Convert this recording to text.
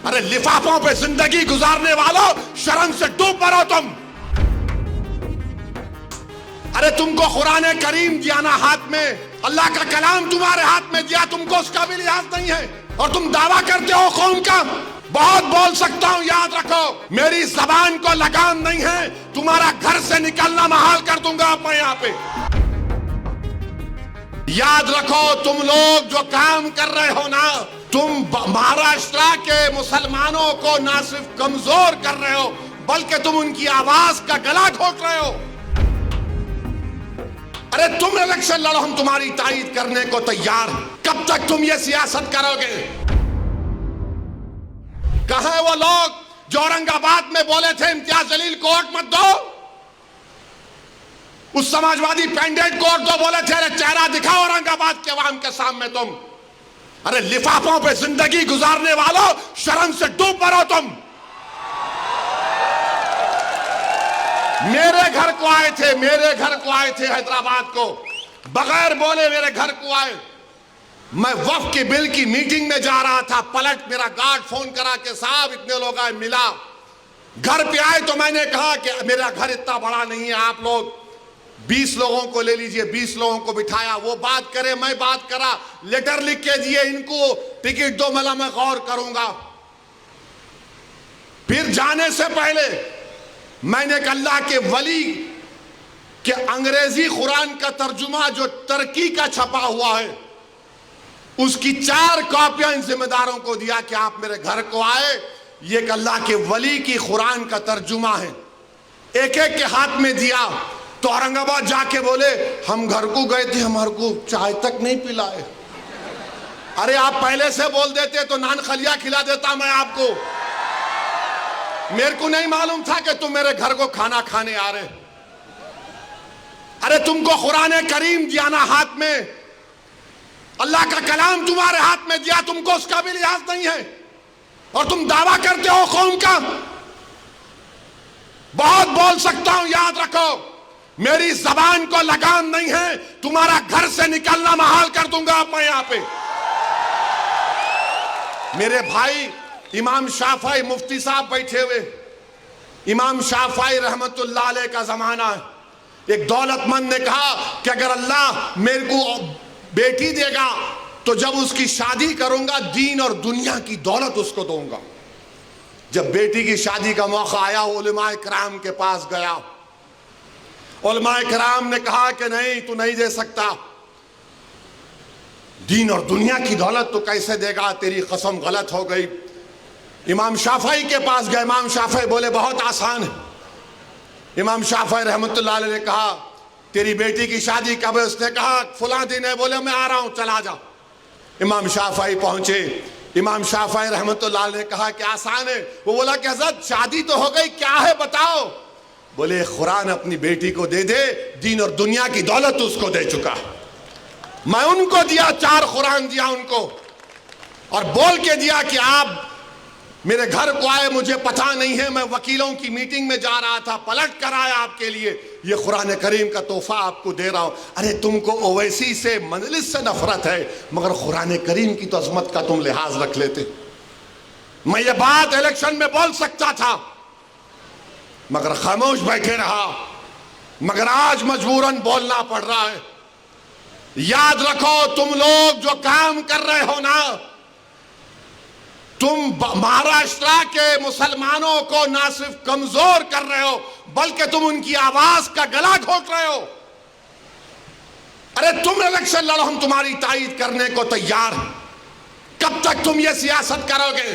अरे लिफाफों पे जिंदगी गुजारने वालों, शर्म से डूब मरो तुम। अरे तुमको कुरान करीम दिया ना हाथ में, अल्लाह का कलाम तुम्हारे हाथ में दिया, तुमको उसका भी लिहाज नहीं है और तुम दावा करते हो कौम का। बहुत बोल सकता हूं, याद रखो मेरी जबान को लगाम नहीं है, तुम्हारा घर से निकलना महाल कर दूंगा मैं यहां पे। याद रखो तुम लोग जो काम कर रहे हो ना, तुम महाराष्ट्र के मुसलमानों को ना सिर्फ कमजोर कर रहे हो बल्कि तुम उनकी आवाज का गला घोट रहे हो। अरे तुम इलेक्शन लड़ो, हम तुम्हारी तायीद करने को तैयार। कब तक तुम ये सियासत करोगे? कहां है वो लोग जो औरंगाबाद में बोले थे इम्तियाज जलील को वोट मत दो? उस समाजवादी पेंडेंट को वोट दो बोले थे। अरे चेहरा दिखाओ औरंगाबाद के अवाम के सामने तुम। अरे लिफाफों पे जिंदगी गुजारने वालों, शर्म से डूब मरो तुम। मेरे घर को आए थे, मेरे घर को आए थे हैदराबाद को, बगैर बोले मेरे घर को आए। मैं वक्फ के बिल की मीटिंग में जा रहा था, पलट मेरा गार्ड फोन करा के साहब इतने लोग आए, मिला। घर पे आए तो मैंने कहा कि मेरा घर इतना बड़ा नहीं है, आप लोग 20 लोगों को ले लीजिए। 20 लोगों को बिठाया, वो बात करे मैं बात करा, लेटर लिख के दिए, इनको टिकट दो, मला मैं गौर करूंगा। फिर जाने से पहले मैंने अल्लाह के वली के अंग्रेजी कुरान का तर्जुमा जो तुर्की का छपा हुआ है, उसकी 4 कॉपियां इन जिम्मेदारों को दिया कि आप मेरे घर को आए, ये अल्लाह के वली की कुरान का तर्जुमा है। एक एक के हाथ में दिया तो औरंगाबाद जाके बोले हम घर को गए थे, हमारे को चाय तक नहीं पिलाए। अरे आप पहले से बोल देते तो नान खलिया खिला देता मैं आपको। मेरे को नहीं मालूम था कि तुम मेरे घर को खाना खाने आ रहे। अरे तुमको कुरान करीम दिया ना हाथ में, अल्लाह का कलाम तुम्हारे हाथ में दिया, तुमको उसका भी लिहाज नहीं है और तुम दावा करते हो कौम का। बहुत बोल सकता हूं, याद रखो मेरी जबान को लगाम नहीं है, तुम्हारा घर से निकलना महाल कर दूंगा मैं यहां पे। मेरे भाई इमाम शाफई मुफ्ती साहब बैठे हुए, इमाम शाफई रहमतुल्लाह अलैह का जमाना है। एक दौलतमंद ने कहा कि अगर अल्लाह मेरे को बेटी देगा तो जब उसकी शादी करूंगा दीन और दुनिया की दौलत उसको दूंगा। जब बेटी की शादी का मौका आया, उलमाए किराम के पास गया। उलमाए किराम ने कहा कि नहीं, तू नहीं दे सकता, दीन और दुनिया की दौलत तो कैसे देगा, तेरी कसम गलत हो गई। इमाम शाफई के पास गए, इमाम शाफई बोले बहुत आसान है। इमाम शाफई रहमतुल्लाह अलैह ने कहा तेरी बेटी की शादी कब है? उसने कहा फलां दिन है। बोले मैं आ रहा हूं, चला जा। इमाम शाफई पहुंचे, इमाम शाफई रहमतुल्लाह अलैह ने कहा कि आसान है। वो बोला कि हज़रत शादी तो हो गई, क्या है बताओ? बोले कुरान अपनी बेटी को दे दे, दीन और दुनिया की दौलत उसको दे चुका। मैं उनको दिया, 4 कुरान दिया उनको और बोल के दिया कि आप मेरे घर को आए, मुझे पता नहीं है, मैं वकीलों की मीटिंग में जा रहा था, पलट कर आया आपके लिए, ये कुरान करीम का तोहफा आपको दे रहा हूं। अरे तुमको ओवैसी से, मजलिस से नफरत है, मगर कुरान करीम की तो अजमत का तुम लिहाज रख लेते। मैं ये बात इलेक्शन में बोल सकता था मगर खामोश बैठे रहा, मगर आज मजबूरन बोलना पड़ रहा है। याद रखो तुम लोग जो काम कर रहे हो ना, तुम महाराष्ट्र के मुसलमानों को ना सिर्फ कमजोर कर रहे हो बल्कि तुम उनकी आवाज का गला घोट रहे हो। अरे तुम इलेक्शन लड़ो, हम तुम्हारी तायीद करने को तैयार। कब तक तुम ये सियासत करोगे?